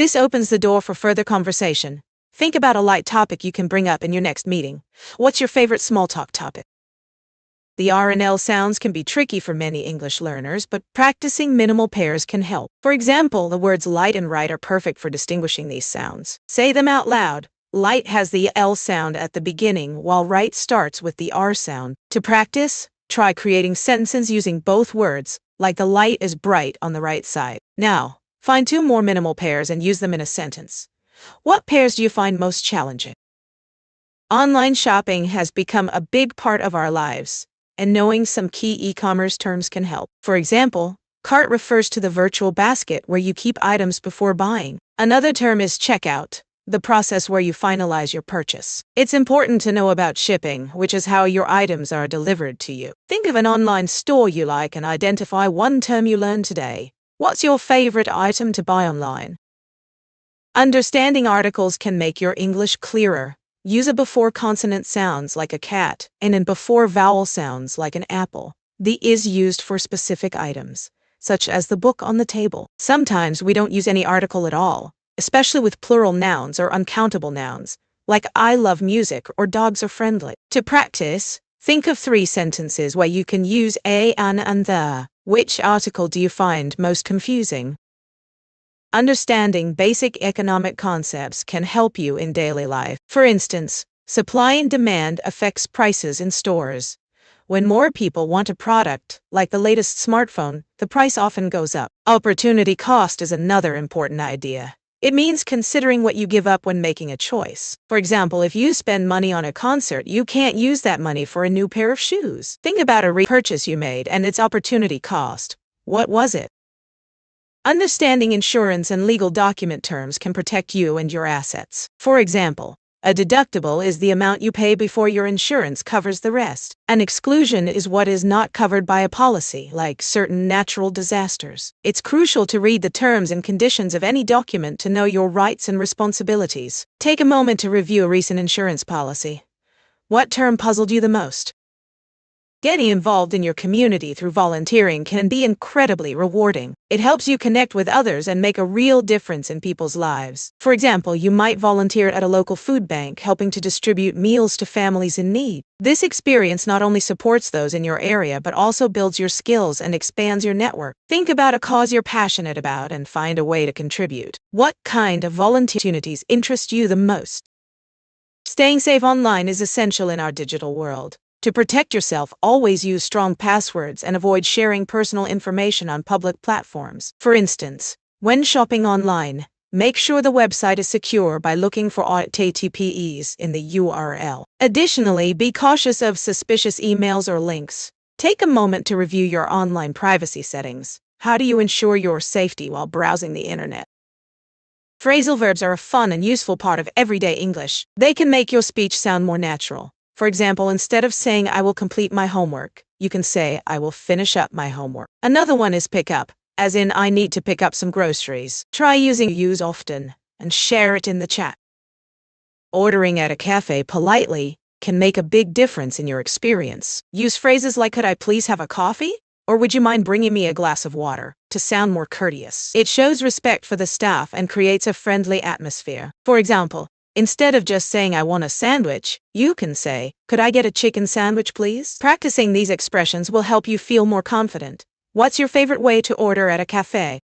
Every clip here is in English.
This opens the door for further conversation. Think about a light topic you can bring up in your next meeting. What's your favorite small talk topic? The R and L sounds can be tricky for many English learners, but practicing minimal pairs can help. For example, the words light and right are perfect for distinguishing these sounds. Say them out loud. Light has the L sound at the beginning, while right starts with the R sound. To practice, try creating sentences using both words, like the light is bright on the right side. Now, find two more minimal pairs and use them in a sentence. What pairs do you find most challenging? Online shopping has become a big part of our lives, and knowing some key e-commerce terms can help. For example, cart refers to the virtual basket where you keep items before buying. Another term is checkout, the process where you finalize your purchase. It's important to know about shipping, which is how your items are delivered to you. Think of an online store you like and identify one term you learned today. What's your favorite item to buy online? Understanding articles can make your English clearer. Use a before consonant sounds like a cat and in before vowel sounds like an apple. The is used for specific items, such as the book on the table. Sometimes we don't use any article at all, especially with plural nouns or uncountable nouns, like I love music or dogs are friendly. To practice, think of 3 sentences where you can use a, an, and the. Which article do you find most confusing? Understanding basic economic concepts can help you in daily life. For instance, supply and demand affects prices in stores. When more people want a product, like the latest smartphone, the price often goes up. Opportunity cost is another important idea. It means considering what you give up when making a choice. For example, if you spend money on a concert, you can't use that money for a new pair of shoes. Think about a repurchase you made and its opportunity cost. What was it? Understanding insurance and legal document terms can protect you and your assets. For example, a deductible is the amount you pay before your insurance covers the rest. An exclusion is what is not covered by a policy, like certain natural disasters. It's crucial to read the terms and conditions of any document to know your rights and responsibilities. Take a moment to review a recent insurance policy. What term puzzled you the most? Getting involved in your community through volunteering can be incredibly rewarding. It helps you connect with others and make a real difference in people's lives. For example, you might volunteer at a local food bank, helping to distribute meals to families in need. This experience not only supports those in your area, but also builds your skills and expands your network. Think about a cause you're passionate about and find a way to contribute. What kind of volunteer opportunities interest you the most? Staying safe online is essential in our digital world. To protect yourself, always use strong passwords and avoid sharing personal information on public platforms. For instance, when shopping online, make sure the website is secure by looking for HTTPS in the URL. Additionally, be cautious of suspicious emails or links. Take a moment to review your online privacy settings. How do you ensure your safety while browsing the internet? Phrasal verbs are a fun and useful part of everyday English. They can make your speech sound more natural. For example, instead of saying I will complete my homework, you can say I will finish up my homework. Another one is pick up, as in I need to pick up some groceries. Try using use often and share it in the chat. Ordering at a cafe politely can make a big difference in your experience. Use phrases like could I please have a coffee? Or would you mind bringing me a glass of water, to sound more courteous. It shows respect for the staff and creates a friendly atmosphere. For example, instead of just saying I want a sandwich, you can say, could I get a chicken sandwich please? Practicing these expressions will help you feel more confident. What's your favorite way to order at a cafe?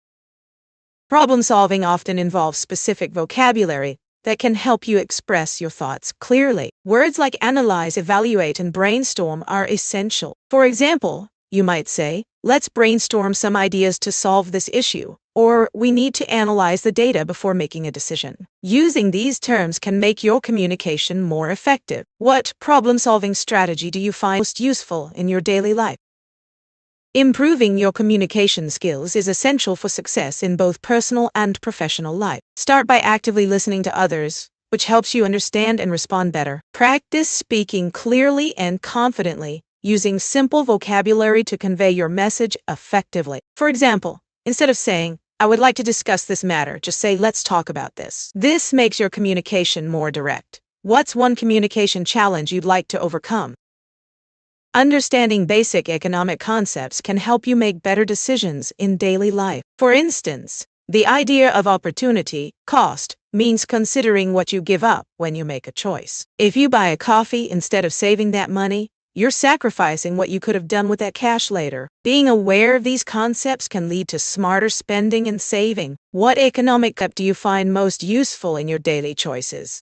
Problem solving often involves specific vocabulary that can help you express your thoughts clearly. Words like analyze, evaluate, and brainstorm are essential. For example, you might say, let's brainstorm some ideas to solve this issue, or we need to analyze the data before making a decision. Using these terms can make your communication more effective. What problem-solving strategy do you find most useful in your daily life? Improving your communication skills is essential for success in both personal and professional life. Start by actively listening to others, which helps you understand and respond better. Practice speaking clearly and confidently, using simple vocabulary to convey your message effectively. For example, instead of saying, I would like to discuss this matter, just say, let's talk about this. This makes your communication more direct. What's one communication challenge you'd like to overcome? Understanding basic economic concepts can help you make better decisions in daily life. For instance, The idea of opportunity cost means considering what you give up when you make a choice. If you buy a coffee instead of saving that money, you're sacrificing what you could have done with that cash later. Being aware of these concepts can lead to smarter spending and saving. What economic concept do you find most useful in your daily choices?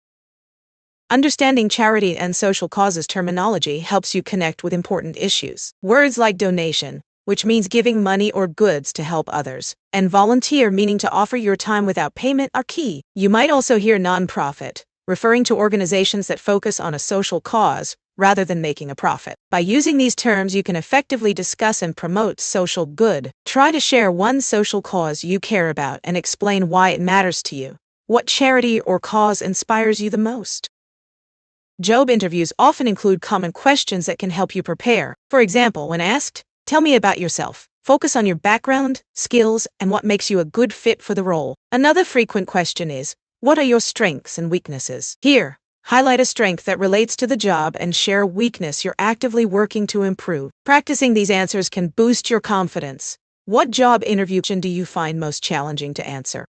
Understanding charity and social causes terminology helps you connect with important issues. Words like donation, which means giving money or goods to help others, and volunteer, meaning to offer your time without payment, are key. You might also hear nonprofit, referring to organizations that focus on a social cause rather than making a profit. By using these terms, you can effectively discuss and promote social good. Try to share one social cause you care about and explain why it matters to you. What charity or cause inspires you the most? Job interviews often include common questions that can help you prepare. For example, when asked, "Tell me about yourself," focus on your background, skills, and what makes you a good fit for the role. Another frequent question is, "What are your strengths and weaknesses?" Here, highlight a strength that relates to the job and share a weakness you're actively working to improve. Practicing these answers can boost your confidence. What job interview question do you find most challenging to answer?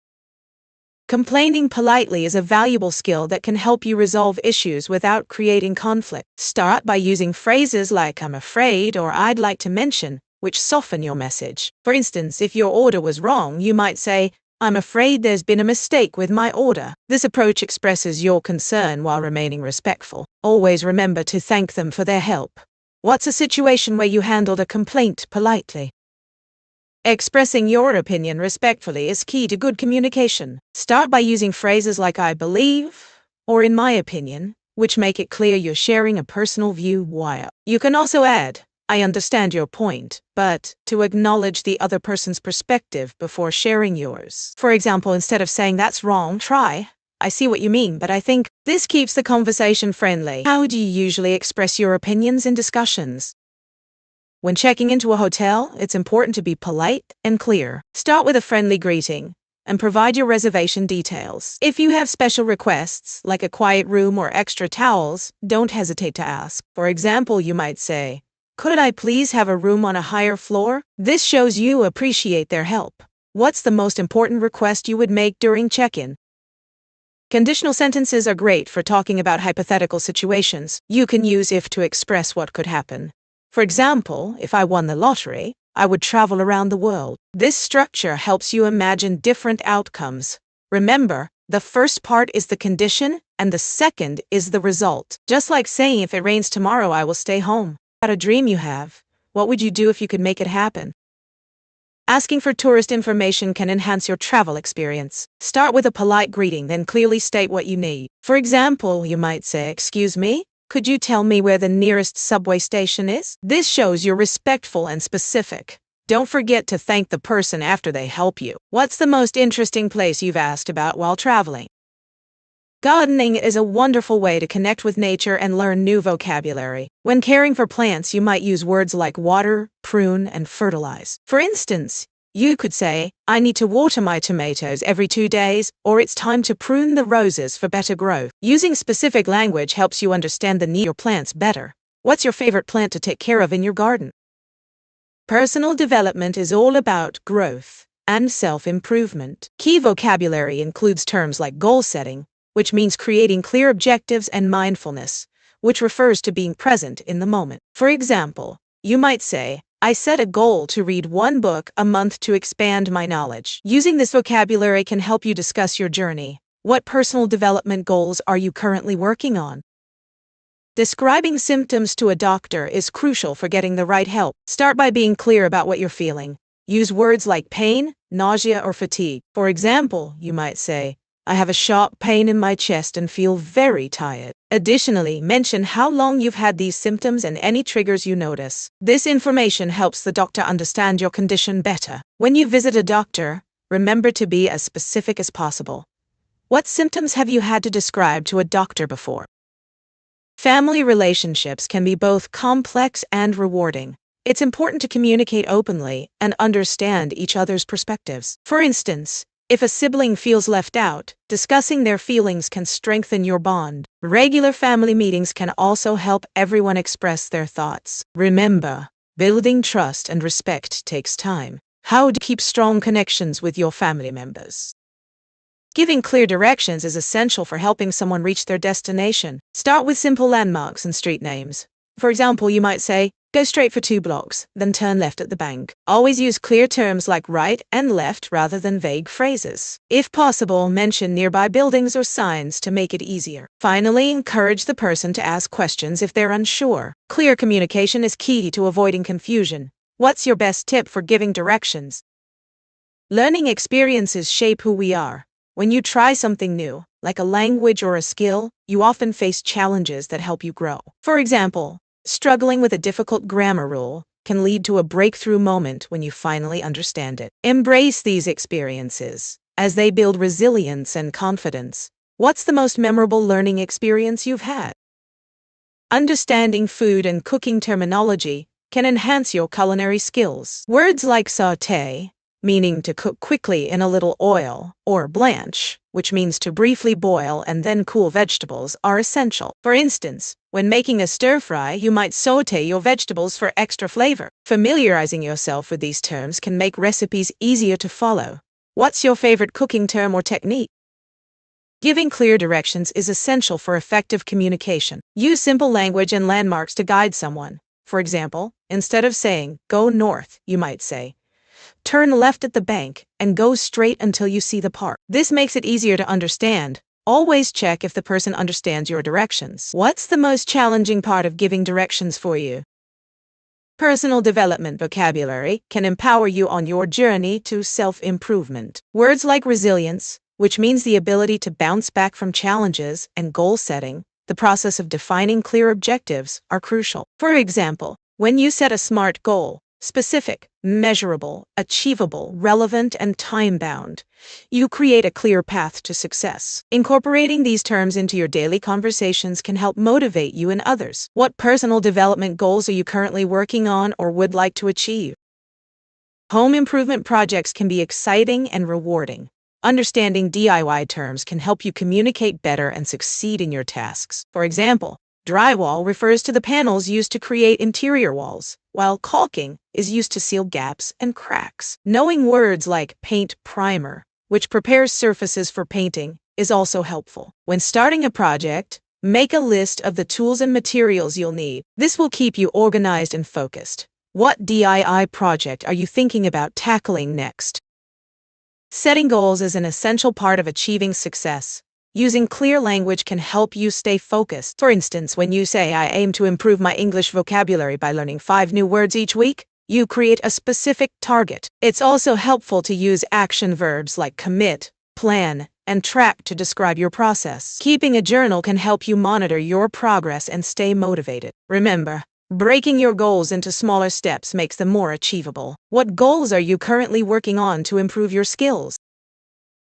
Complaining politely is a valuable skill that can help you resolve issues without creating conflict. Start by using phrases like "I'm afraid" or "I'd like to mention," which soften your message. For instance, if your order was wrong, you might say, "I'm afraid there's been a mistake with my order." This approach expresses your concern while remaining respectful. Always remember to thank them for their help. What's a situation where you handled a complaint politely? Expressing your opinion respectfully is key to good communication. Start by using phrases like "I believe" or "in my opinion," which make it clear you're sharing a personal view. While you can also add, "I understand your point," but to acknowledge the other person's perspective before sharing yours. For example, instead of saying "That's wrong," try, "I see what you mean, but I think." This keeps the conversation friendly. How do you usually express your opinions in discussions? When checking into a hotel, it's important to be polite and clear. Start with a friendly greeting and provide your reservation details. If you have special requests, like a quiet room or extra towels, don't hesitate to ask. For example, you might say, "Could I please have a room on a higher floor?" This shows you appreciate their help. What's the most important request you would make during check-in? Conditional sentences are great for talking about hypothetical situations. You can use "if" to express what could happen. For example, if I won the lottery, I would travel around the world. This structure helps you imagine different outcomes. Remember, the first part is the condition, and the second is the result. Just like saying, "If it rains tomorrow, I will stay home." About a dream you have, what would you do if you could make it happen? Asking for tourist information can enhance your travel experience. Start with a polite greeting, then clearly state what you need. For example, you might say, "Excuse me, could you tell me where the nearest subway station is?" This shows you're respectful and specific. Don't forget to thank the person after they help you. What's the most interesting place you've asked about while traveling? Gardening is a wonderful way to connect with nature and learn new vocabulary. When caring for plants, you might use words like water, prune, and fertilize. For instance, you could say, "I need to water my tomatoes every 2 days," or "It's time to prune the roses for better growth." Using specific language helps you understand the needs of your plants better. What's your favorite plant to take care of in your garden? Personal development is all about growth and self-improvement. Key vocabulary includes terms like goal setting, which means creating clear objectives, and mindfulness, which refers to being present in the moment. For example, you might say, "I set a goal to read 1 book a month to expand my knowledge." Using this vocabulary can help you discuss your journey. What personal development goals are you currently working on? Describing symptoms to a doctor is crucial for getting the right help. Start by being clear about what you're feeling. Use words like pain, nausea, or fatigue. For example, you might say, "I have a sharp pain in my chest and feel very tired." Additionally, mention how long you've had these symptoms and any triggers you notice. This information helps the doctor understand your condition better. When you visit a doctor, remember to be as specific as possible. What symptoms have you had to describe to a doctor before? Family relationships can be both complex and rewarding. It's important to communicate openly and understand each other's perspectives. For instance, if a sibling feels left out, discussing their feelings can strengthen your bond. Regular family meetings can also help everyone express their thoughts. Remember, building trust and respect takes time. How to keep strong connections with your family members. Giving clear directions is essential for helping someone reach their destination. Start with simple landmarks and street names. For example, you might say, go straight for 2 blocks, then turn left at the bank. Always use clear terms like right and left rather than vague phrases. If possible, mention nearby buildings or signs to make it easier. Finally, encourage the person to ask questions if they're unsure. Clear communication is key to avoiding confusion. What's your best tip for giving directions? Learning experiences shape who we are. When you try something new, like a language or a skill, you often face challenges that help you grow. For example, struggling with a difficult grammar rule can lead to a breakthrough moment when you finally understand it. Embrace these experiences, as they build resilience and confidence. What's the most memorable learning experience you've had? Understanding food and cooking terminology can enhance your culinary skills. Words like sauté, meaning to cook quickly in a little oil, or blanch, which means to briefly boil and then cool vegetables, are essential. For instance, when making a stir-fry, you might sauté your vegetables for extra flavor. Familiarizing yourself with these terms can make recipes easier to follow. What's your favorite cooking term or technique? Giving clear directions is essential for effective communication. Use simple language and landmarks to guide someone. For example, instead of saying, go north, you might say, turn left at the bank and go straight until you see the park. This makes it easier to understand. Always check if the person understands your directions. What's the most challenging part of giving directions for you? Personal development vocabulary can empower you on your journey to self-improvement. Words like resilience, which means the ability to bounce back from challenges, and goal setting, the process of defining clear objectives, are crucial. For example, when you set a SMART goal, specific, measurable, achievable, relevant, and time-bound, you create a clear path to success. Incorporating these terms into your daily conversations can help motivate you and others. What personal development goals are you currently working on or would like to achieve? Home improvement projects can be exciting and rewarding. Understanding DIY terms can help you communicate better and succeed in your tasks. For example, drywall refers to the panels used to create interior walls, while caulking is used to seal gaps and cracks. Knowing words like paint primer, which prepares surfaces for painting, is also helpful. When starting a project, make a list of the tools and materials you'll need. This will keep you organized and focused. What DIY project are you thinking about tackling next? Setting goals is an essential part of achieving success. Using clear language can help you stay focused. For instance, when you say, I aim to improve my English vocabulary by learning 5 new words each week, you create a specific target. It's also helpful to use action verbs like commit, plan, and track to describe your process. Keeping a journal can help you monitor your progress and stay motivated. Remember, breaking your goals into smaller steps makes them more achievable. What goals are you currently working on to improve your skills?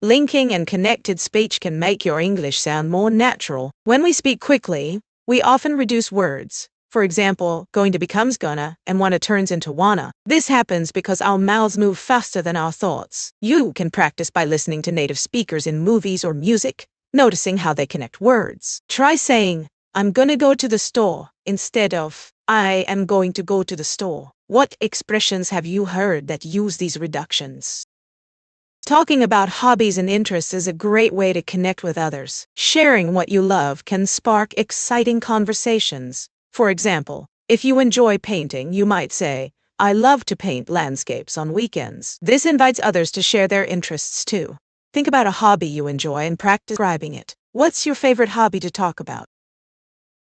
Linking and connected speech can make your English sound more natural. When we speak quickly, we often reduce words. For example, going to becomes gonna and wanna turns into wanna. This happens because our mouths move faster than our thoughts. You can practice by listening to native speakers in movies or music, noticing how they connect words. Try saying, I'm gonna go to the store, instead of, I am going to go to the store. What expressions have you heard that use these reductions? Talking about hobbies and interests is a great way to connect with others. Sharing what you love can spark exciting conversations. For example, if you enjoy painting, you might say, I love to paint landscapes on weekends. This invites others to share their interests too. Think about a hobby you enjoy and practice describing it. What's your favorite hobby to talk about?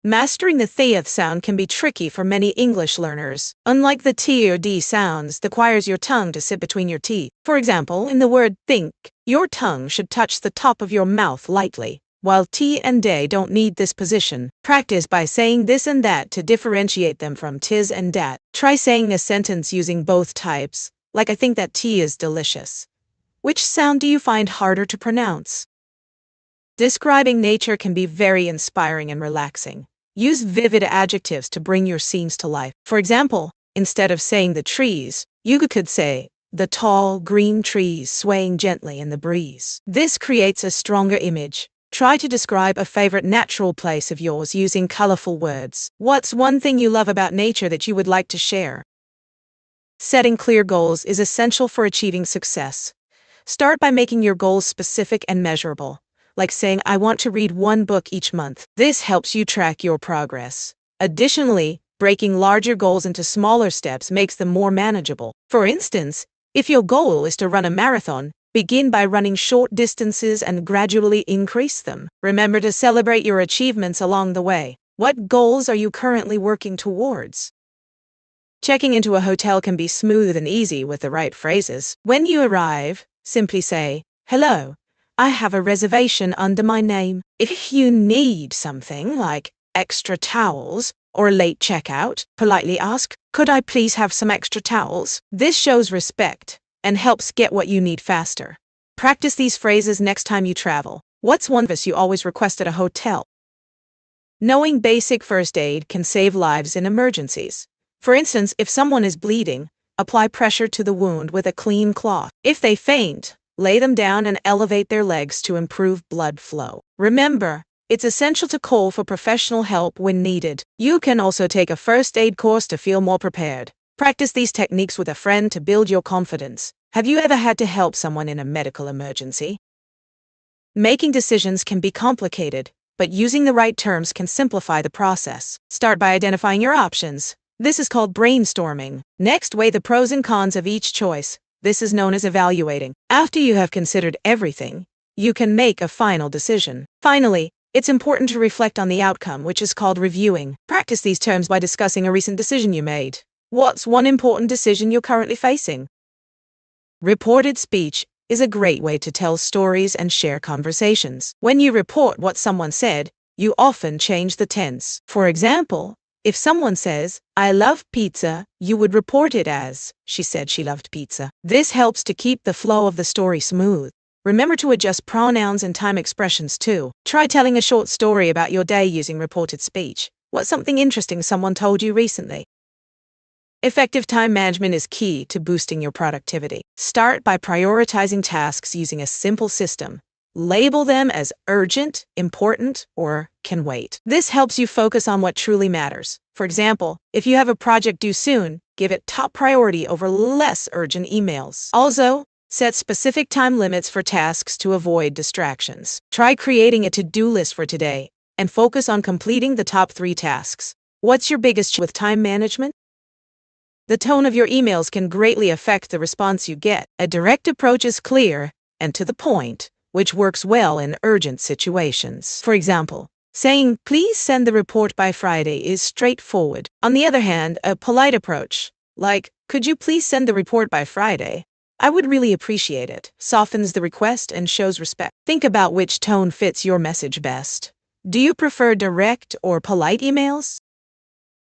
Mastering the th sound can be tricky for many English learners. Unlike the t or d sounds that requires your tongue to sit between your teeth. For example, in the word think, your tongue should touch the top of your mouth lightly, while t and d don't need this position. Practice by saying this and that to differentiate them from tis and dat. Try saying a sentence using both types, like I think that tea is delicious. Which sound do you find harder to pronounce? Describing nature can be very inspiring and relaxing. Use vivid adjectives to bring your scenes to life. For example, instead of saying the trees, you could say, the tall, green trees swaying gently in the breeze. This creates a stronger image. Try to describe a favorite natural place of yours using colorful words. What's one thing you love about nature that you would like to share? Setting clear goals is essential for achieving success. Start by making your goals specific and measurable, like saying, I want to read one book each month. This helps you track your progress. Additionally, breaking larger goals into smaller steps makes them more manageable. For instance, if your goal is to run a marathon, begin by running short distances and gradually increase them. Remember to celebrate your achievements along the way. What goals are you currently working towards? Checking into a hotel can be smooth and easy with the right phrases. When you arrive, simply say, hello, I have a reservation under my name. If you need something like extra towels or a late checkout, politely ask, could I please have some extra towels? This shows respect and helps get what you need faster. Practice these phrases next time you travel. What's one service you always request at a hotel? Knowing basic first aid can save lives in emergencies. For instance, if someone is bleeding, apply pressure to the wound with a clean cloth. If they faint, lay them down and elevate their legs to improve blood flow. Remember, it's essential to call for professional help when needed. You can also take a first aid course to feel more prepared. Practice these techniques with a friend to build your confidence. Have you ever had to help someone in a medical emergency? Making decisions can be complicated, but using the right terms can simplify the process. Start by identifying your options. This is called brainstorming. Next, weigh the pros and cons of each choice. This is known as evaluating. After you have considered everything, you can make a final decision. Finally, it's important to reflect on the outcome, which is called reviewing. Practice these terms by discussing a recent decision you made. What's one important decision you're currently facing? Reported speech is a great way to tell stories and share conversations. When you report what someone said, you often change the tense. For example, if someone says, I love pizza, you would report it as, she said she loved pizza. This helps to keep the flow of the story smooth. Remember to adjust pronouns and time expressions too. Try telling a short story about your day using reported speech. What's something interesting someone told you recently? Effective time management is key to boosting your productivity. Start by prioritizing tasks using a simple system. Label them as urgent, important, or can wait. This helps you focus on what truly matters. For example, if you have a project due soon, give it top priority over less urgent emails. Also, set specific time limits for tasks to avoid distractions. Try creating a to-do list for today and focus on completing the top 3 tasks. What's your biggest challenge with time management? The tone of your emails can greatly affect the response you get. A direct approach is clear and to the point, which works well in urgent situations. For example, saying, please send the report by Friday is straightforward. On the other hand, a polite approach, like, could you please send the report by Friday? I would really appreciate it, softens the request and shows respect. Think about which tone fits your message best. Do you prefer direct or polite emails?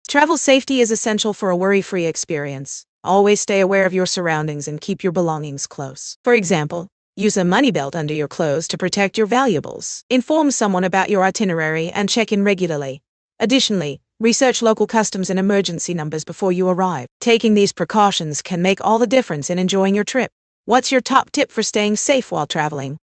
Travel safety is essential for a worry-free experience. Always stay aware of your surroundings and keep your belongings close. For example, use a money belt under your clothes to protect your valuables. Inform someone about your itinerary and check in regularly. Additionally, research local customs and emergency numbers before you arrive. Taking these precautions can make all the difference in enjoying your trip. What's your top tip for staying safe while traveling?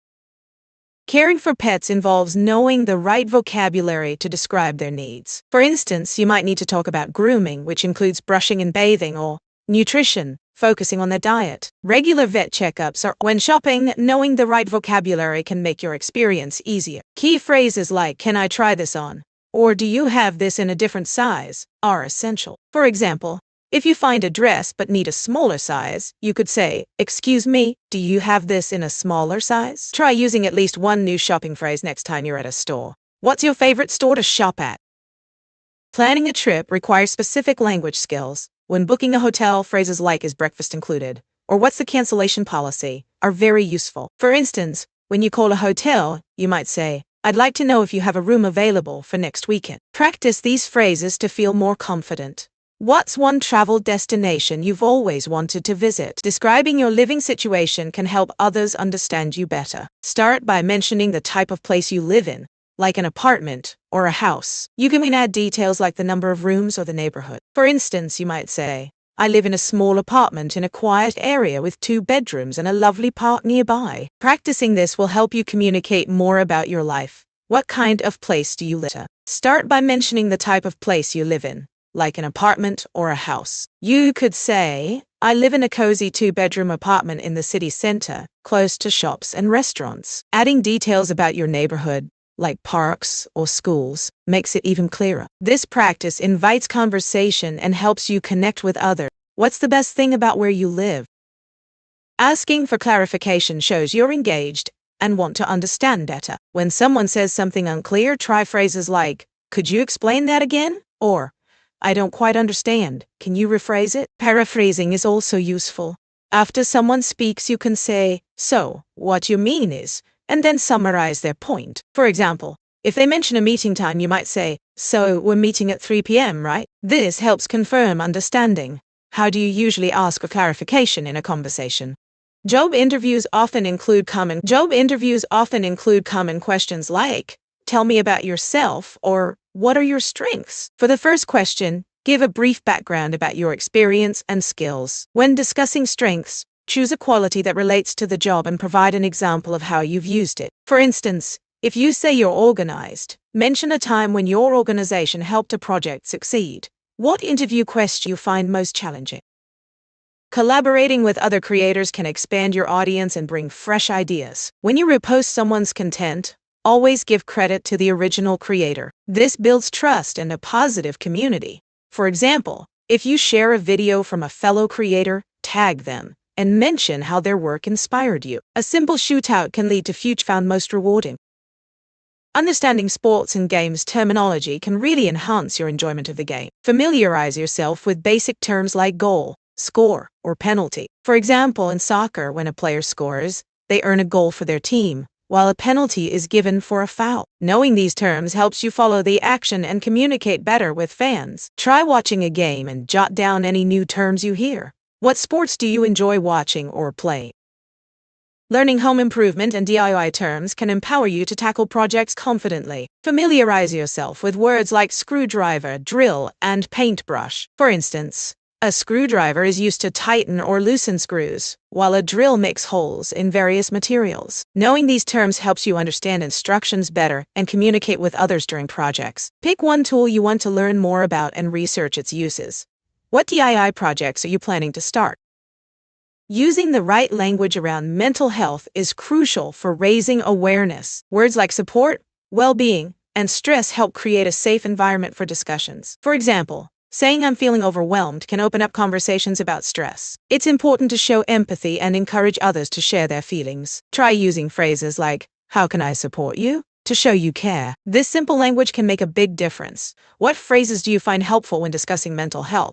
Caring for pets involves knowing the right vocabulary to describe their needs. For instance, you might need to talk about grooming, which includes brushing and bathing, or nutrition, focusing on their diet. Regular vet checkups or when shopping, knowing the right vocabulary can make your experience easier. Key phrases like, can I try this on? Or do you have this in a different size? Are essential. For example, if you find a dress but need a smaller size, you could say, excuse me, do you have this in a smaller size? Try using at least one new shopping phrase next time you're at a store. What's your favorite store to shop at? Planning a trip requires specific language skills. When booking a hotel, phrases like, is breakfast included? Or what's the cancellation policy? Are very useful. For instance, when you call a hotel, you might say, I'd like to know if you have a room available for next weekend. Practice these phrases to feel more confident. What's one travel destination you've always wanted to visit? Describing your living situation can help others understand you better. Start by mentioning the type of place you live in, like an apartment or a house. You can add details like the number of rooms or the neighborhood. For instance, you might say, I live in a small apartment in a quiet area with 2 bedrooms and a lovely park nearby. Practicing this will help you communicate more about your life. What kind of place do you live in? Start by mentioning the type of place you live in, like an apartment or a house. You could say, I live in a cozy 2-bedroom apartment in the city center, close to shops and restaurants. Adding details about your neighborhood, like parks or schools, makes it even clearer. This practice invites conversation and helps you connect with others. What's the best thing about where you live? Asking for clarification shows you're engaged and want to understand better. When someone says something unclear, try phrases like, could you explain that again? Or, I don't quite understand. Can you rephrase it? Paraphrasing is also useful. After someone speaks, you can say, so, what you mean is, and then summarize their point. For example, if they mention a meeting time, you might say, so we're meeting at 3 p.m., right? This helps confirm understanding. How do you usually ask for clarification in a conversation? Job interviews often include common questions like, tell me about yourself, or what are your strengths? For the first question, give a brief background about your experience and skills. When discussing strengths, choose a quality that relates to the job and provide an example of how you've used it. For instance, if you say you're organized, mention a time when your organization helped a project succeed. What interview question you find most challenging? Collaborating with other creators can expand your audience and bring fresh ideas. When you repost someone's content, always give credit to the original creator. This builds trust and a positive community. For example, if you share a video from a fellow creator, tag them and mention how their work inspired you. A simple shootout can lead to future found most rewarding. Understanding sports and games terminology can really enhance your enjoyment of the game. Familiarize yourself with basic terms like goal, score, or penalty. For example, in soccer, when a player scores, they earn a goal for their team, while a penalty is given for a foul. Knowing these terms helps you follow the action and communicate better with fans. Try watching a game and jot down any new terms you hear. What sports do you enjoy watching or playing? Learning home improvement and DIY terms can empower you to tackle projects confidently. Familiarize yourself with words like screwdriver, drill, and paintbrush. For instance, a screwdriver is used to tighten or loosen screws, while a drill makes holes in various materials. Knowing these terms helps you understand instructions better and communicate with others during projects. Pick one tool you want to learn more about and research its uses. What DIY projects are you planning to start? Using the right language around mental health is crucial for raising awareness. Words like support, well-being, and stress help create a safe environment for discussions. For example, saying I'm feeling overwhelmed can open up conversations about stress. It's important to show empathy and encourage others to share their feelings. Try using phrases like, how can I support you? To show you care. This simple language can make a big difference. What phrases do you find helpful when discussing mental health?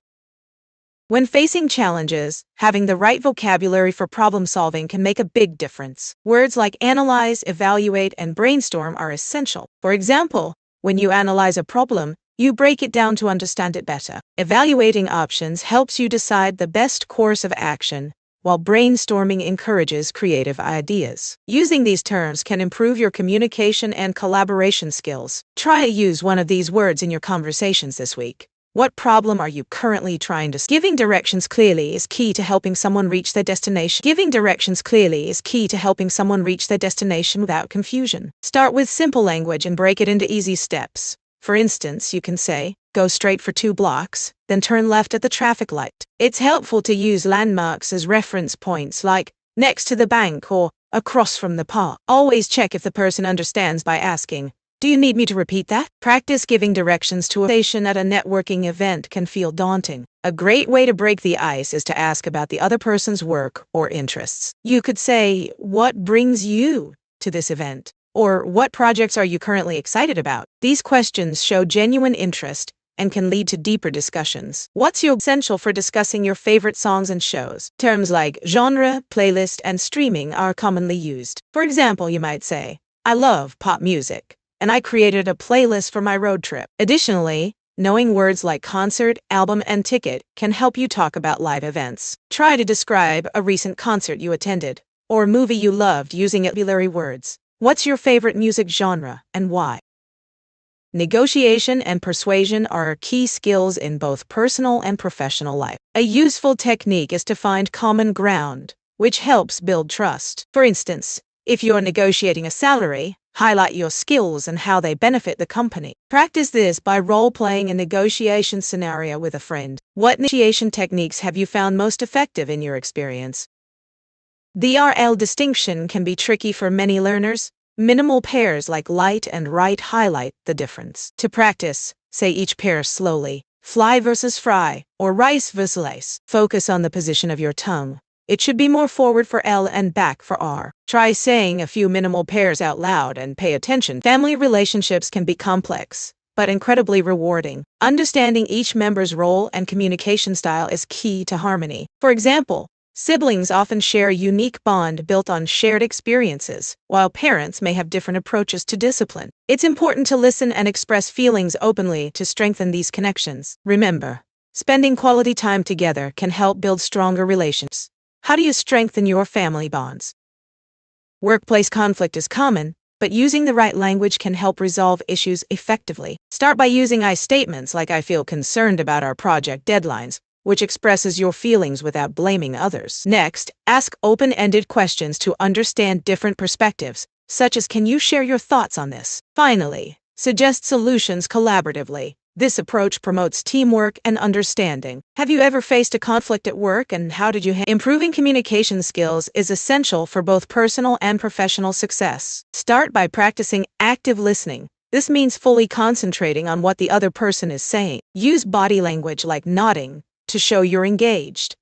When facing challenges, having the right vocabulary for problem solving can make a big difference. Words like analyze, evaluate, and brainstorm are essential. For example, when you analyze a problem, you break it down to understand it better. Evaluating options helps you decide the best course of action, while brainstorming encourages creative ideas. Using these terms can improve your communication and collaboration skills. Try to use one of these words in your conversations this week. What problem are you currently trying to solve? Giving directions clearly is key to helping someone reach their destination. Without confusion. Start with simple language and break it into easy steps. For instance, you can say, go straight for 2 blocks, then turn left at the traffic light. It's helpful to use landmarks as reference points like next to the bank or across from the park. Always check if the person understands by asking, do you need me to repeat that? Practice giving directions to a station at a networking event can feel daunting. A great way to break the ice is to ask about the other person's work or interests. You could say, what brings you to this event? Or what projects are you currently excited about? These questions show genuine interest and can lead to deeper discussions. What's your essential for discussing your favorite songs and shows? Terms like genre, playlist, and streaming are commonly used. For example, you might say, I love pop music, and I created a playlist for my road trip. Additionally, knowing words like concert, album, and ticket can help you talk about live events. Try to describe a recent concert you attended or a movie you loved using vocabulary words. What's your favorite music genre and why? Negotiation and persuasion are key skills in both personal and professional life. A useful technique is to find common ground, which helps build trust. For instance, if you're negotiating a salary, Highlight your skills and how they benefit the company. Practice this by role-playing a negotiation scenario with a friend. What negotiation techniques have you found most effective in your experience? The RL distinction can be tricky for many learners. Minimal pairs like light and right highlight the difference. To practice, say each pair slowly. Fly versus fry, or rice versus lace. Focus on the position of your tongue. It should be more forward for L and back for R. Try saying a few minimal pairs out loud and pay attention. Family relationships can be complex, but incredibly rewarding. Understanding each member's role and communication style is key to harmony. For example, siblings often share a unique bond built on shared experiences, while parents may have different approaches to discipline. It's important to listen and express feelings openly to strengthen these connections. Remember, spending quality time together can help build stronger relationships. How do you strengthen your family bonds? Workplace conflict is common, but using the right language can help resolve issues effectively. Start by using I statements like I feel concerned about our project deadlines, which expresses your feelings without blaming others. Next, ask open-ended questions to understand different perspectives, such as can you share your thoughts on this? Finally, suggest solutions collaboratively. This approach promotes teamwork and understanding. Have you ever faced a conflict at work, and how did you handle it? Improving communication skills is essential for both personal and professional success. Start by practicing active listening. This means fully concentrating on what the other person is saying. Use body language like nodding to show you're engaged.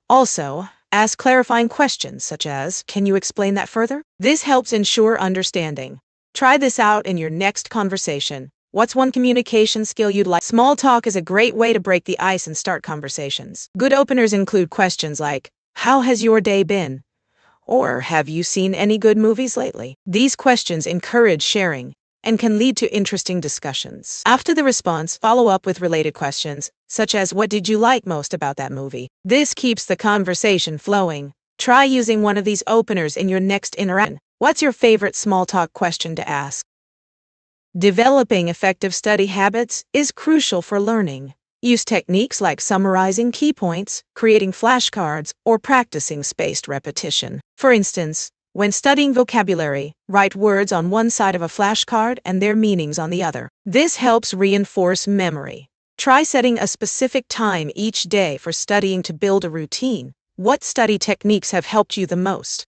Also, ask clarifying questions such as, can you explain that further? This helps ensure understanding. Try this out in your next conversation. What's one communication skill you'd like? Small talk is a great way to break the ice and start conversations. Good openers include questions like, how has your day been? Or have you seen any good movies lately? These questions encourage sharing and can lead to interesting discussions. After the response, follow up with related questions, such as what did you like most about that movie? This keeps the conversation flowing. Try using one of these openers in your next interaction. What's your favorite small talk question to ask? Developing effective study habits is crucial for learning. Use techniques like summarizing key points, creating flashcards, or practicing spaced repetition. For instance, when studying vocabulary, write words on one side of a flashcard and their meanings on the other. This helps reinforce memory. Try setting a specific time each day for studying to build a routine. What study techniques have helped you the most?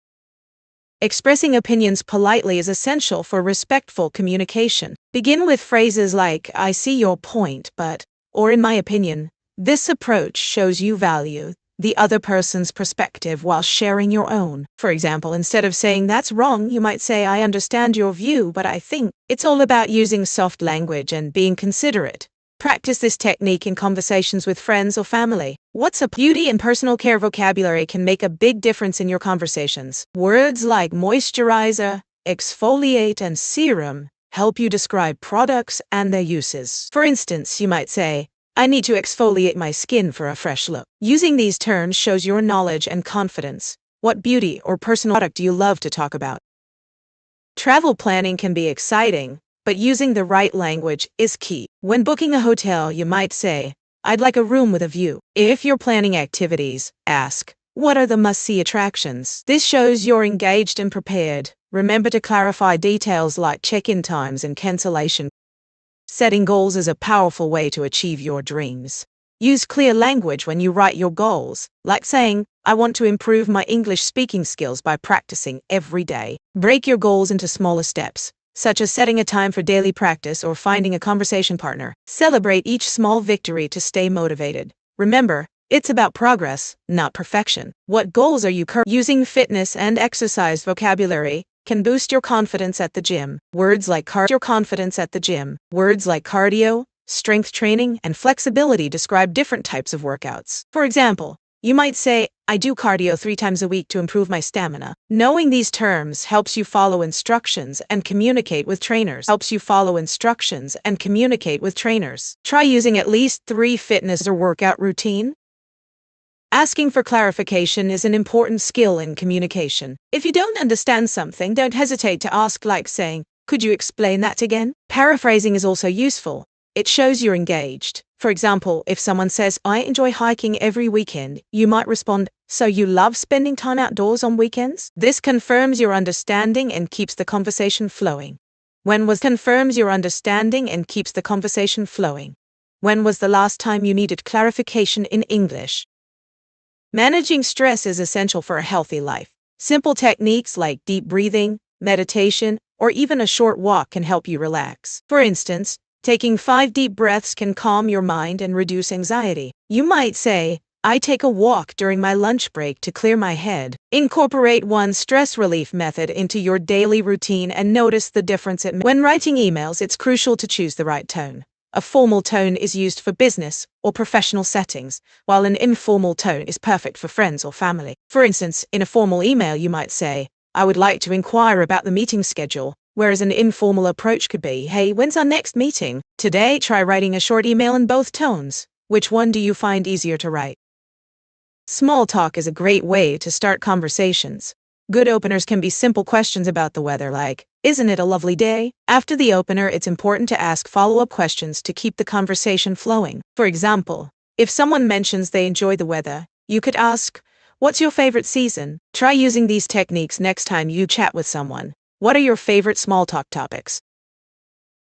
Expressing opinions politely is essential for respectful communication. Begin with phrases like, I see your point, but, or in my opinion. This approach shows you value the other person's perspective while sharing your own. For example, instead of saying that's wrong, you might say, I understand your view, but I think. It's all about using soft language and being considerate. Practice this technique in conversations with friends or family. What's up? Beauty and personal care vocabulary can make a big difference in your conversations. Words like moisturizer, exfoliate, and serum help you describe products and their uses. For instance, you might say, I need to exfoliate my skin for a fresh look. Using these terms shows your knowledge and confidence. What beauty or personal product do you love to talk about? Travel planning can be exciting, but using the right language is key. When booking a hotel, you might say, I'd like a room with a view. If you're planning activities, ask, what are the must-see attractions? This shows you're engaged and prepared. Remember to clarify details like check-in times and cancellation. Setting goals is a powerful way to achieve your dreams. Use clear language when you write your goals, like saying, I want to improve my English speaking skills by practicing every day. Break your goals into smaller steps, such as setting a time for daily practice or finding a conversation partner. Celebrate each small victory to stay motivated. Remember, it's about progress, not perfection. What goals are you currently using? Fitness and exercise vocabulary can boost your confidence at the gym. Words like cardio, strength training, and flexibility describe different types of workouts. For example, you might say, I do cardio 3 times a week to improve my stamina. Knowing these terms helps you follow instructions and communicate with trainers. Try using at least 3 fitness or workout routine. Asking for clarification is an important skill in communication. If you don't understand something, don't hesitate to ask, like saying, could you explain that again? Paraphrasing is also useful. It shows you're engaged. For example, if someone says, I enjoy hiking every weekend, you might respond, so you love spending time outdoors on weekends? This confirms your understanding and keeps the conversation flowing. When was the last time you needed clarification in English? Managing stress is essential for a healthy life. Simple techniques like deep breathing, meditation, or even a short walk can help you relax. For instance, taking 5 deep breaths can calm your mind and reduce anxiety. You might say, I take a walk during my lunch break to clear my head. Incorporate one stress relief method into your daily routine and notice the difference it makes. When writing emails, it's crucial to choose the right tone. A formal tone is used for business or professional settings, while an informal tone is perfect for friends or family. For instance, in a formal email you might say, I would like to inquire about the meeting schedule, whereas an informal approach could be, hey, when's our next meeting? Today, try writing a short email in both tones. Which one do you find easier to write? Small talk is a great way to start conversations. Good openers can be simple questions about the weather like, isn't it a lovely day? After the opener, it's important to ask follow-up questions to keep the conversation flowing. For example, if someone mentions they enjoy the weather, you could ask, what's your favorite season? Try using these techniques next time you chat with someone. What are your favorite small talk topics?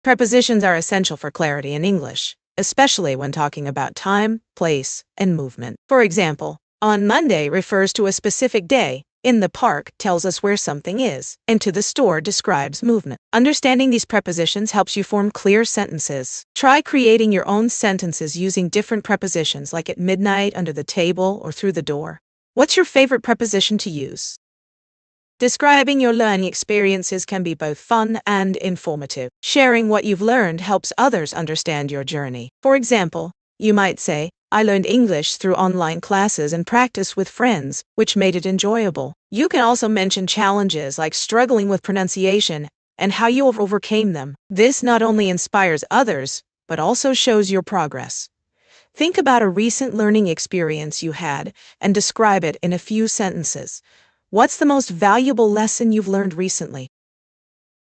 Prepositions are essential for clarity in English, especially when talking about time, place, and movement. For example, on Monday refers to a specific day, in the park tells us where something is, and to the store describes movement. Understanding these prepositions helps you form clear sentences. Try creating your own sentences using different prepositions like at midnight, under the table, or through the door. What's your favorite preposition to use? Describing your learning experiences can be both fun and informative. Sharing what you've learned helps others understand your journey. For example, you might say, I learned English through online classes and practice with friends, which made it enjoyable. You can also mention challenges like struggling with pronunciation and how you overcame them. This not only inspires others, but also shows your progress. Think about a recent learning experience you had and describe it in a few sentences. What's the most valuable lesson you've learned recently?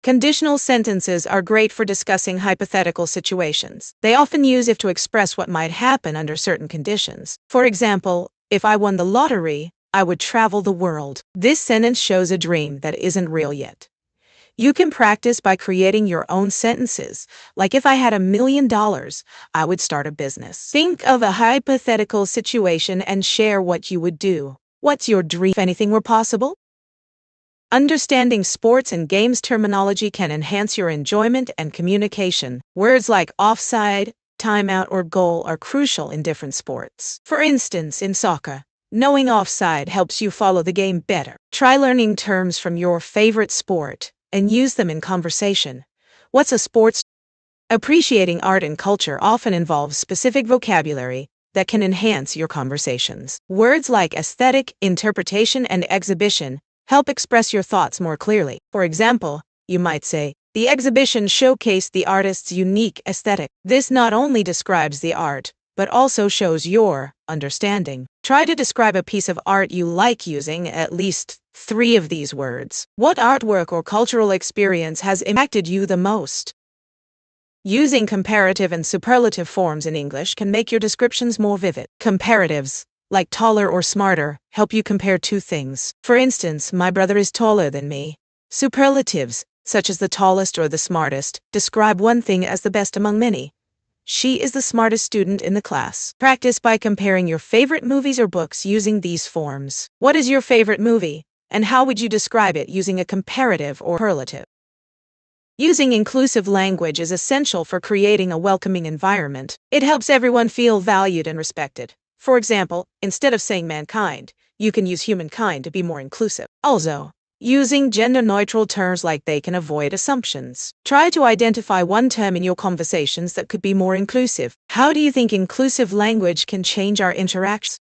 Conditional sentences are great for discussing hypothetical situations. They often use if to express what might happen under certain conditions. For example, if I won the lottery, I would travel the world. This sentence shows a dream that isn't real yet. You can practice by creating your own sentences, like if I had $1 million, I would start a business. Think of a hypothetical situation and share what you would do. What's your dream if anything were possible? Understanding sports and games terminology can enhance your enjoyment and communication. Words like offside, timeout, or goal are crucial in different sports. For instance, in soccer, knowing offside helps you follow the game better. Try learning terms from your favorite sport and use them in conversation. What's a sports? Appreciating art and culture often involves specific vocabulary that can enhance your conversations. Words like aesthetic, interpretation, and exhibition help express your thoughts more clearly. For example, you might say, the exhibition showcased the artist's unique aesthetic. This not only describes the art, but also shows your understanding. Try to describe a piece of art you like using at least 3 of these words. What artwork or cultural experience has impacted you the most? Using comparative and superlative forms in English can make your descriptions more vivid. Comparatives, like taller or smarter, help you compare 2 things. For instance, my brother is taller than me. Superlatives, such as the tallest or the smartest, describe one thing as the best among many. She is the smartest student in the class. Practice by comparing your favorite movies or books using these forms. What is your favorite movie, and how would you describe it using a comparative or superlative? Using inclusive language is essential for creating a welcoming environment. It helps everyone feel valued and respected. For example, instead of saying mankind, you can use humankind to be more inclusive. Also, using gender-neutral terms like they can avoid assumptions. Try to identify one term in your conversations that could be more inclusive. How do you think inclusive language can change our interactions?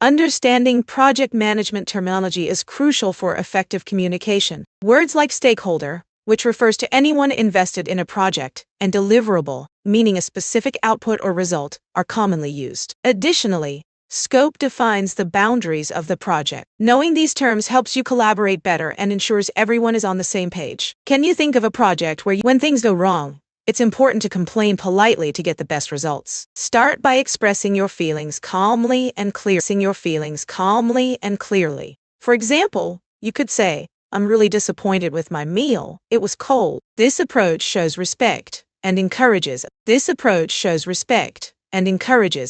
Understanding project management terminology is crucial for effective communication. Words like stakeholder, which refers to anyone invested in a project, and deliverable, meaning a specific output or result, are commonly used. Additionally, scope defines the boundaries of the project. Knowing these terms helps you collaborate better and ensures everyone is on the same page. Can you think of a project where when things go wrong, It's important to complain politely to get the best results. Start by expressing your feelings calmly and clearly. For example, you could say, "I'm really disappointed with my meal. It was cold." This approach shows respect and encourages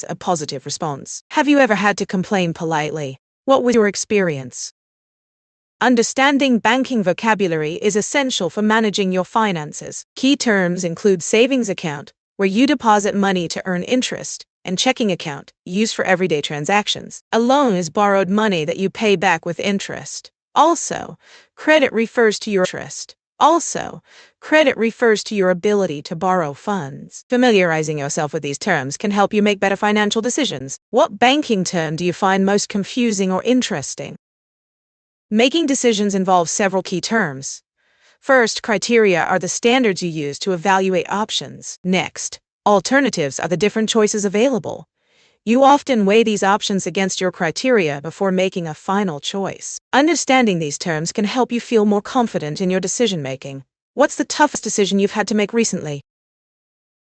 a positive response. Have you ever had to complain politely? What was your experience? Understanding banking vocabulary is essential for managing your finances. Key terms include savings account, where you deposit money to earn interest, and checking account, used for everyday transactions. A loan is borrowed money that you pay back with interest. Also, credit refers to your ability to borrow funds. Familiarizing yourself with these terms can help you make better financial decisions. What banking term do you find most confusing or interesting? Making decisions involves several key terms. First, criteria are the standards you use to evaluate options. Next, alternatives are the different choices available. You often weigh these options against your criteria before making a final choice. Understanding these terms can help you feel more confident in your decision-making. What's the toughest decision you've had to make recently?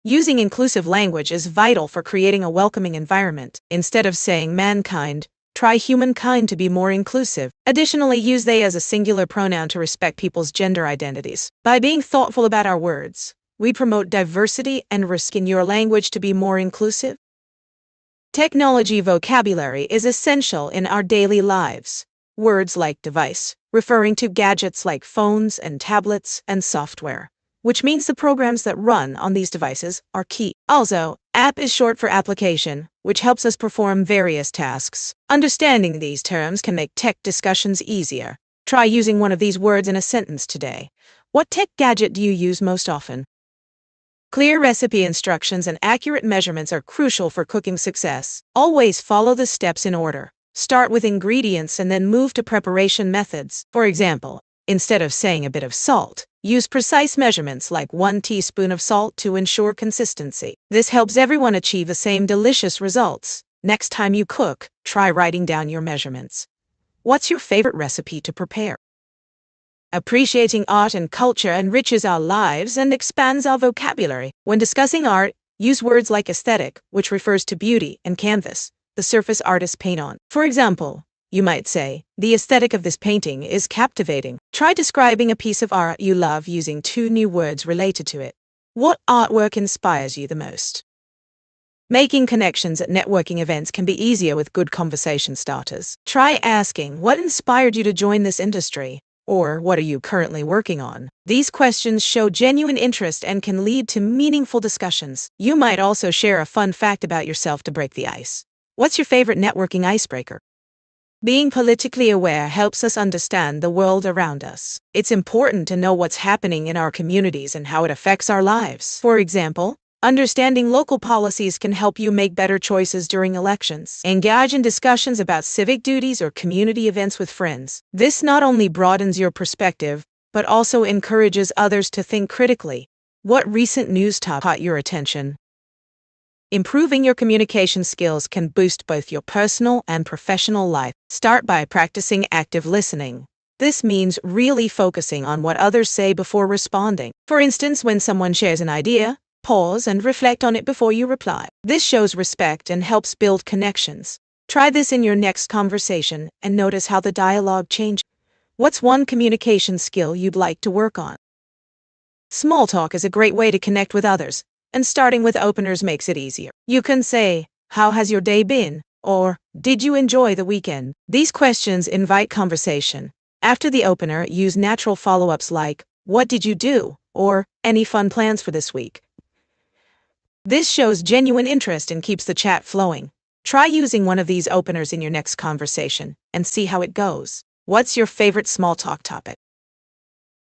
Using inclusive language is vital for creating a welcoming environment. Instead of saying mankind, try humankind to be more inclusive. Additionally, use they as a singular pronoun to respect people's gender identities. By being thoughtful about our words, we promote diversity and risk in your language to be more inclusive. Technology vocabulary is essential in our daily lives. Words like device, referring to gadgets like phones and tablets, and software, which means the programs that run on these devices, are key. Also, app is short for application, which helps us perform various tasks. Understanding these terms can make tech discussions easier. Try using one of these words in a sentence today. What tech gadget do you use most often? Clear recipe instructions and accurate measurements are crucial for cooking success. Always follow the steps in order. Start with ingredients and then move to preparation methods. For example, instead of saying a bit of salt, use precise measurements like 1 teaspoon of salt to ensure consistency. This helps everyone achieve the same delicious results. Next time you cook, try writing down your measurements. What's your favorite recipe to prepare? Appreciating art and culture enriches our lives and expands our vocabulary. When discussing art, use words like aesthetic, which refers to beauty, and canvas, the surface artists paint on. For example, you might say, "The aesthetic of this painting is captivating." Try describing a piece of art you love using 2 new words related to it. What artwork inspires you the most? Making connections at networking events can be easier with good conversation starters. Try asking, "What inspired you to join this industry?" Or, "What are you currently working on?" These questions show genuine interest and can lead to meaningful discussions. You might also share a fun fact about yourself to break the ice. What's your favorite networking icebreaker? Being politically aware helps us understand the world around us. It's important to know what's happening in our communities and how it affects our lives. For example, understanding local policies can help you make better choices during elections. Engage in discussions about civic duties or community events with friends. This not only broadens your perspective, but also encourages others to think critically. What recent news topic caught your attention? Improving your communication skills can boost both your personal and professional life. Start by practicing active listening. This means really focusing on what others say before responding. For instance, when someone shares an idea, pause and reflect on it before you reply. This shows respect and helps build connections. Try this in your next conversation and notice how the dialogue changes. What's one communication skill you'd like to work on? Small talk is a great way to connect with others, and starting with openers makes it easier. You can say, "How has your day been?" or "Did you enjoy the weekend?" These questions invite conversation. After the opener, use natural follow-ups like, "What did you do?" or "Any fun plans for this week?" This shows genuine interest and keeps the chat flowing. Try using one of these openers in your next conversation and see how it goes. What's your favorite small talk topic?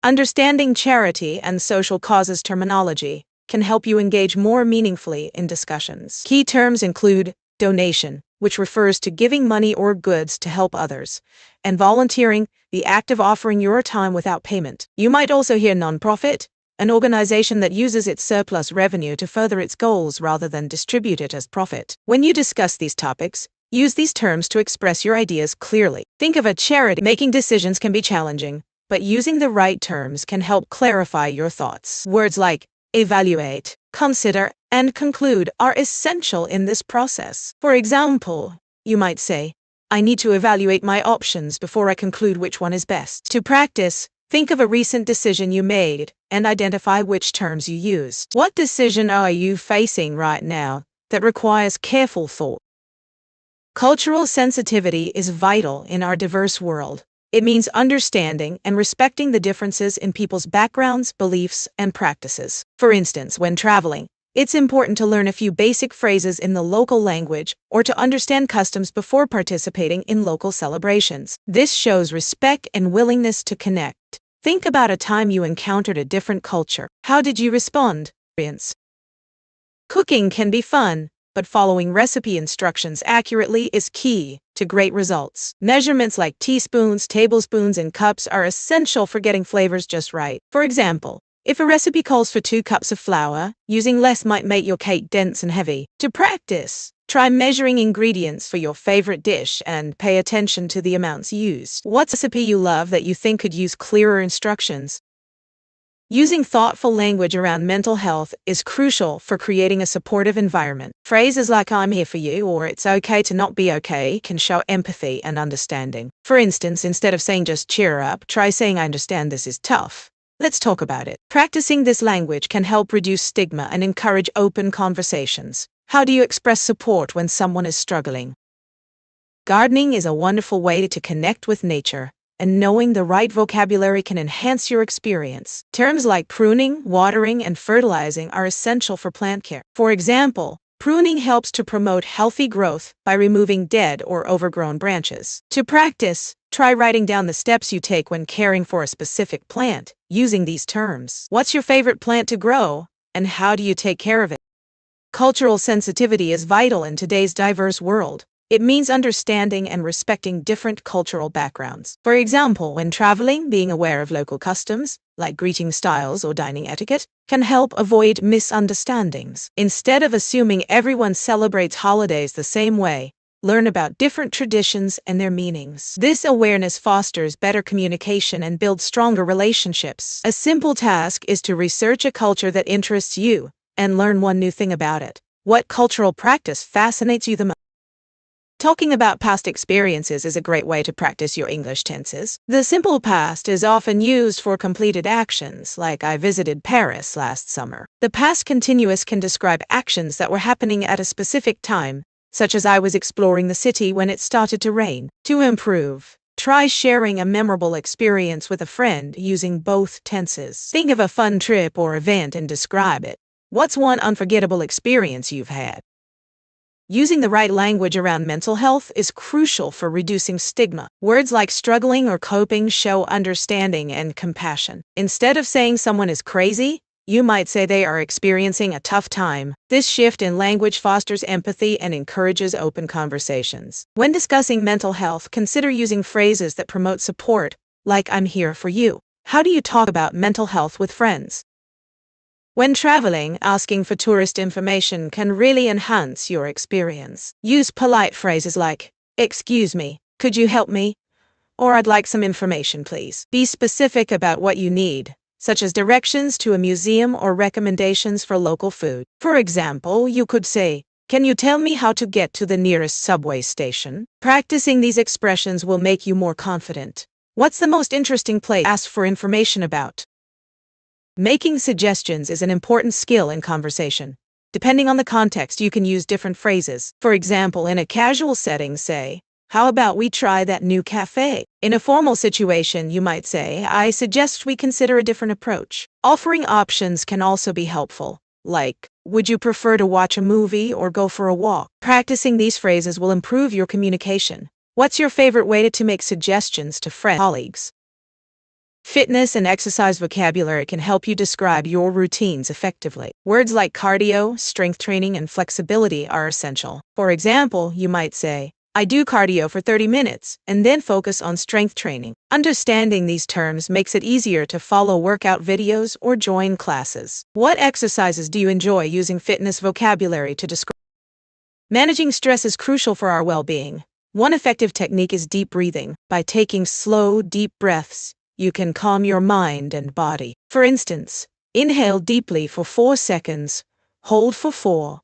Understanding charity and social causes terminology can help you engage more meaningfully in discussions. Key terms include donation, which refers to giving money or goods to help others, and volunteering, the act of offering your time without payment. You might also hear nonprofit, an organization that uses its surplus revenue to further its goals rather than distribute it as profit. When you discuss these topics, use these terms to express your ideas clearly. Think of a charity. Making decisions can be challenging, but using the right terms can help clarify your thoughts. Words like evaluate, consider, and conclude are essential in this process. For example, you might say, I need to evaluate my options before I conclude which one is best. To practice, think of a recent decision you made and identify which terms you used. What decision are you facing right now that requires careful thought? Cultural sensitivity is vital in our diverse world. It means understanding and respecting the differences in people's backgrounds, beliefs, and practices. For instance, when traveling, it's important to learn a few basic phrases in the local language or to understand customs before participating in local celebrations. This shows respect and willingness to connect. Think about a time you encountered a different culture. How did you respond? Cooking can be fun, but following recipe instructions accurately is key to great results. Measurements like teaspoons, tablespoons, and cups are essential for getting flavors just right. For example, if a recipe calls for 2 cups of flour, using less might make your cake dense and heavy. To practice, try measuring ingredients for your favorite dish and pay attention to the amounts used. What's a recipe you love that you think could use clearer instructions? Using thoughtful language around mental health is crucial for creating a supportive environment. Phrases like I'm here for you or it's okay to not be okay can show empathy and understanding. For instance, instead of saying just cheer up, try saying I understand this is tough. Let's talk about it. Practicing this language can help reduce stigma and encourage open conversations. How do you express support when someone is struggling? Gardening is a wonderful way to connect with nature, and knowing the right vocabulary can enhance your experience. Terms like pruning, watering, and fertilizing are essential for plant care. For example, pruning helps to promote healthy growth by removing dead or overgrown branches. To practice, try writing down the steps you take when caring for a specific plant, using these terms. What's your favorite plant to grow, and how do you take care of it? Cultural sensitivity is vital in today's diverse world. It means understanding and respecting different cultural backgrounds. For example, when traveling, being aware of local customs, like greeting styles or dining etiquette, can help avoid misunderstandings. Instead of assuming everyone celebrates holidays the same way, learn about different traditions and their meanings. This awareness fosters better communication and builds stronger relationships. A simple task is to research a culture that interests you and learn one new thing about it. What cultural practice fascinates you the most? Talking about past experiences is a great way to practice your English tenses. The simple past is often used for completed actions, like I visited Paris last summer. The past continuous can describe actions that were happening at a specific time, such as I was exploring the city when it started to rain. To improve, try sharing a memorable experience with a friend using both tenses. Think of a fun trip or event and describe it. What's one unforgettable experience you've had? Using the right language around mental health is crucial for reducing stigma. Words like struggling or coping show understanding and compassion. Instead of saying someone is crazy, you might say they are experiencing a tough time. This shift in language fosters empathy and encourages open conversations. When discussing mental health, consider using phrases that promote support, like I'm here for you. How do you talk about mental health with friends? When traveling, asking for tourist information can really enhance your experience. Use polite phrases like, excuse me, could you help me? Or I'd like some information, please. Be specific about what you need, such as directions to a museum or recommendations for local food. For example, you could say, can you tell me how to get to the nearest subway station? Practicing these expressions will make you more confident. What's the most interesting place to ask for information about? Making suggestions is an important skill in conversation. Depending on the context, you can use different phrases. For example, in a casual setting, say, how about we try that new cafe? In a formal situation, you might say, I suggest we consider a different approach. Offering options can also be helpful, like, would you prefer to watch a movie or go for a walk? Practicing these phrases will improve your communication. What's your favorite way to make suggestions to friends, colleagues? Fitness and exercise vocabulary can help you describe your routines effectively. Words like cardio, strength training, and flexibility are essential. For example, you might say, I do cardio for 30 minutes, and then focus on strength training. Understanding these terms makes it easier to follow workout videos or join classes. What exercises do you enjoy using fitness vocabulary to describe? Managing stress is crucial for our well-being. One effective technique is deep breathing. By taking slow, deep breaths, you can calm your mind and body. For instance, Inhale deeply for 4 seconds, hold for 4,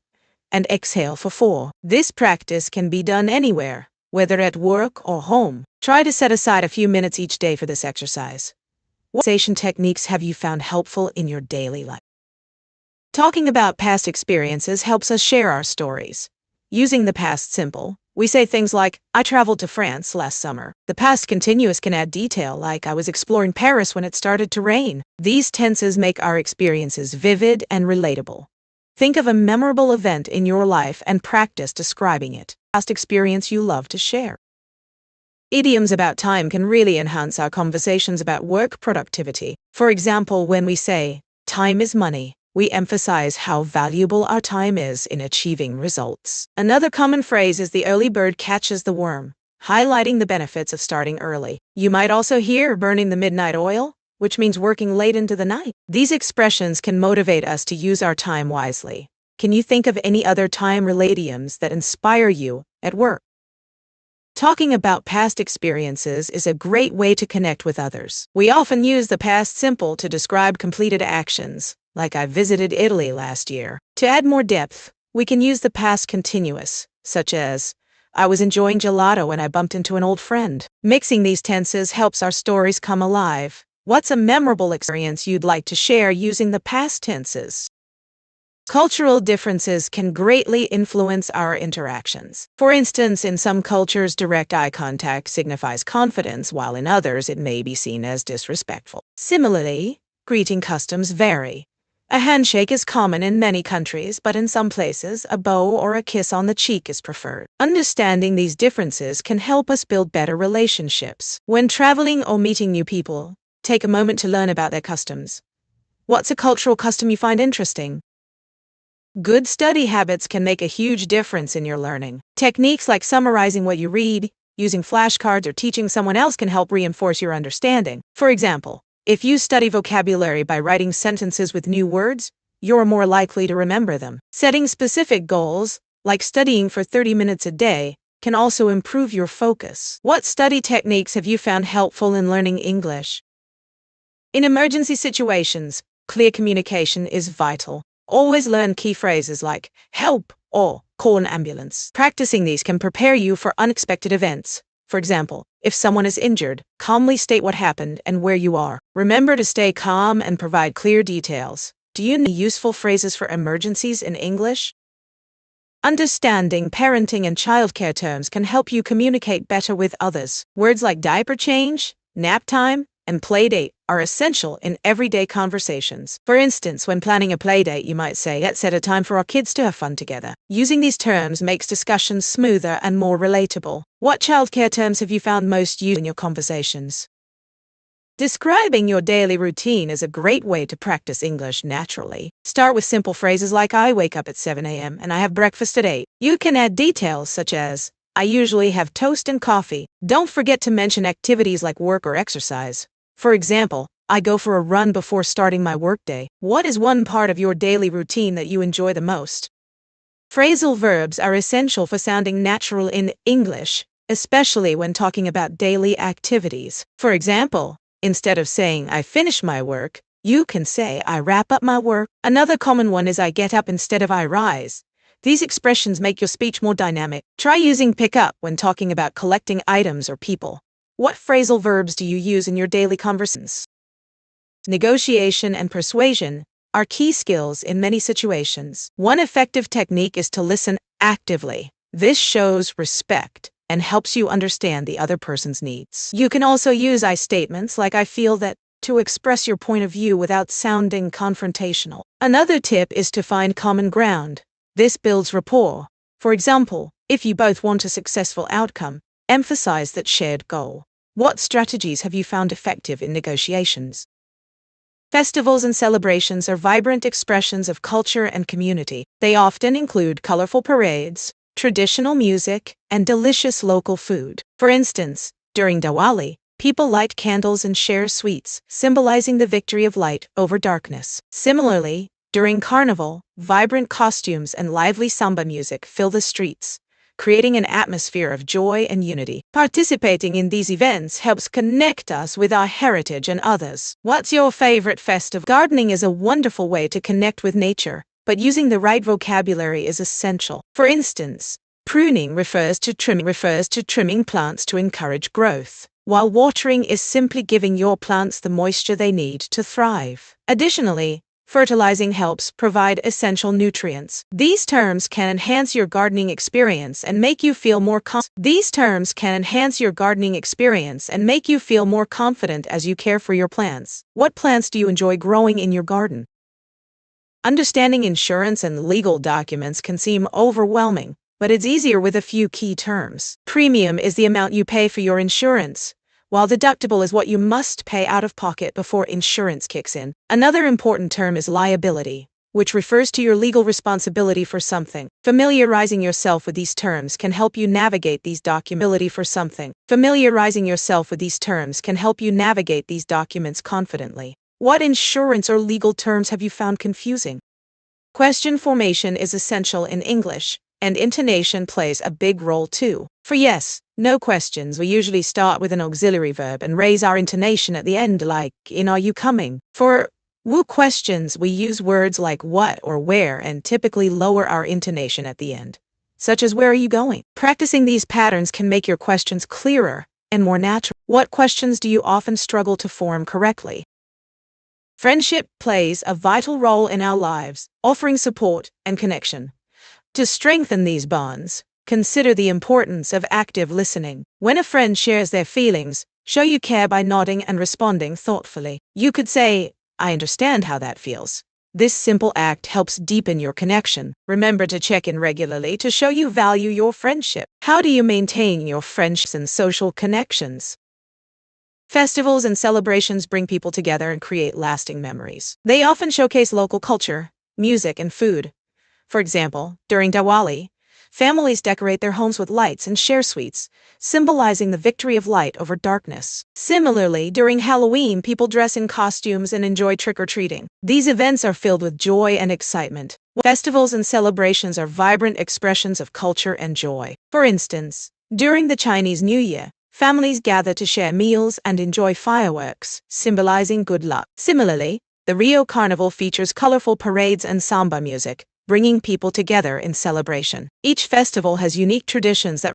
and exhale for 4. This practice can be done anywhere, whether at work or home. Try to set aside a few minutes each day for this exercise. What relaxation techniques have you found helpful in your daily life? Talking about past experiences helps us share our stories. Using the past simple, we say things like, I traveled to France last summer. The past continuous can add detail, like I was exploring Paris when it started to rain. These tenses make our experiences vivid and relatable. Think of a memorable event in your life and practice describing it. Past experience you love to share. Idioms about time can really enhance our conversations about work productivity. For example, when we say, time is money, we emphasize how valuable our time is in achieving results. Another common phrase is the early bird catches the worm, highlighting the benefits of starting early. You might also hear burning the midnight oil, which means working late into the night. These expressions can motivate us to use our time wisely. Can you think of any other time-related idioms that inspire you at work? Talking about past experiences is a great way to connect with others. We often use the past simple to describe completed actions, like I visited Italy last year. To add more depth, we can use the past continuous, such as, I was enjoying gelato when I bumped into an old friend. Mixing these tenses helps our stories come alive. What's a memorable experience you'd like to share using the past tenses? Cultural differences can greatly influence our interactions. For instance, in some cultures, direct eye contact signifies confidence, while in others it may be seen as disrespectful. Similarly, greeting customs vary. A handshake is common in many countries, but in some places, a bow or a kiss on the cheek is preferred. Understanding these differences can help us build better relationships. When traveling or meeting new people, take a moment to learn about their customs. What's a cultural custom you find interesting? Good study habits can make a huge difference in your learning. Techniques like summarizing what you read, using flashcards, or teaching someone else can help reinforce your understanding. For example, if you study vocabulary by writing sentences with new words, you're more likely to remember them. Setting specific goals, like studying for 30 minutes a day, can also improve your focus. What study techniques have you found helpful in learning English? In emergency situations, clear communication is vital. Always learn key phrases like help or call an ambulance. Practicing these can prepare you for unexpected events. For example, if someone is injured, calmly state what happened and where you are. Remember to stay calm and provide clear details. Do you know useful phrases for emergencies in English? Understanding parenting and childcare terms can help you communicate better with others. Words like diaper change, nap time, and playdate are essential in everyday conversations. For instance, when planning a playdate, you might say, let's set a time for our kids to have fun together. Using these terms makes discussions smoother and more relatable. What childcare terms have you found most useful in your conversations? Describing your daily routine is a great way to practice English naturally. Start with simple phrases like, I wake up at 7 a.m. and I have breakfast at 8. You can add details such as, I usually have toast and coffee. Don't forget to mention activities like work or exercise. For example, I go for a run before starting my workday. What is one part of your daily routine that you enjoy the most? Phrasal verbs are essential for sounding natural in English, especially when talking about daily activities. For example, instead of saying, I finish my work, you can say, I wrap up my work. Another common one is I get up instead of I rise. These expressions make your speech more dynamic. Try using pick up when talking about collecting items or people. What phrasal verbs do you use in your daily conversations? Negotiation and persuasion are key skills in many situations. One effective technique is to listen actively. This shows respect and helps you understand the other person's needs. You can also use I statements like I feel that to express your point of view without sounding confrontational. Another tip is to find common ground. This builds rapport. For example, if you both want a successful outcome, emphasize that shared goal. What strategies have you found effective in negotiations? Festivals and celebrations are vibrant expressions of culture and community. They often include colorful parades, traditional music, and delicious local food. For instance, during Diwali, people light candles and share sweets, symbolizing the victory of light over darkness. Similarly, during Carnival, vibrant costumes and lively samba music fill the streets, creating an atmosphere of joy and unity. Participating in these events helps connect us with our heritage and others. What's your favorite festival? Gardening is a wonderful way to connect with nature, but using the right vocabulary is essential. For instance, pruning refers to trimming plants to encourage growth, while watering is simply giving your plants the moisture they need to thrive. Additionally, fertilizing helps provide essential nutrients. These terms can enhance your gardening experience and make you feel more confident as you care for your plants. What plants do you enjoy growing in your garden? Understanding insurance and legal documents can seem overwhelming, but it's easier with a few key terms. Premium is the amount you pay for your insurance, while deductible is what you must pay out of pocket before insurance kicks in. Another important term is liability, which refers to your legal responsibility for something. Familiarizing yourself with these terms can help you navigate these documents confidently. What insurance or legal terms have you found confusing? Question formation is essential in English, and intonation plays a big role too. For yes, no questions, we usually start with an auxiliary verb and raise our intonation at the end, like in "Are you coming?" For woo questions, we use words like what or where and typically lower our intonation at the end, such as "Where are you going?" Practicing these patterns can make your questions clearer and more natural. What questions do you often struggle to form correctly? Friendship plays a vital role in our lives, offering support and connection. To strengthen these bonds, consider the importance of active listening. When a friend shares their feelings, show you care by nodding and responding thoughtfully. You could say, "I understand how that feels." This simple act helps deepen your connection. Remember to check in regularly to show you value your friendship. How do you maintain your friendships and social connections? Festivals and celebrations bring people together and create lasting memories. They often showcase local culture, music, and food. For example, during Diwali, families decorate their homes with lights and share sweets, symbolizing the victory of light over darkness. Similarly, during Halloween, people dress in costumes and enjoy trick-or-treating. These events are filled with joy and excitement. Festivals and celebrations are vibrant expressions of culture and joy. For instance, during the Chinese New Year, families gather to share meals and enjoy fireworks, symbolizing good luck. Similarly, the Rio Carnival features colorful parades and samba music, bringing people together in celebration. Each festival has unique traditions that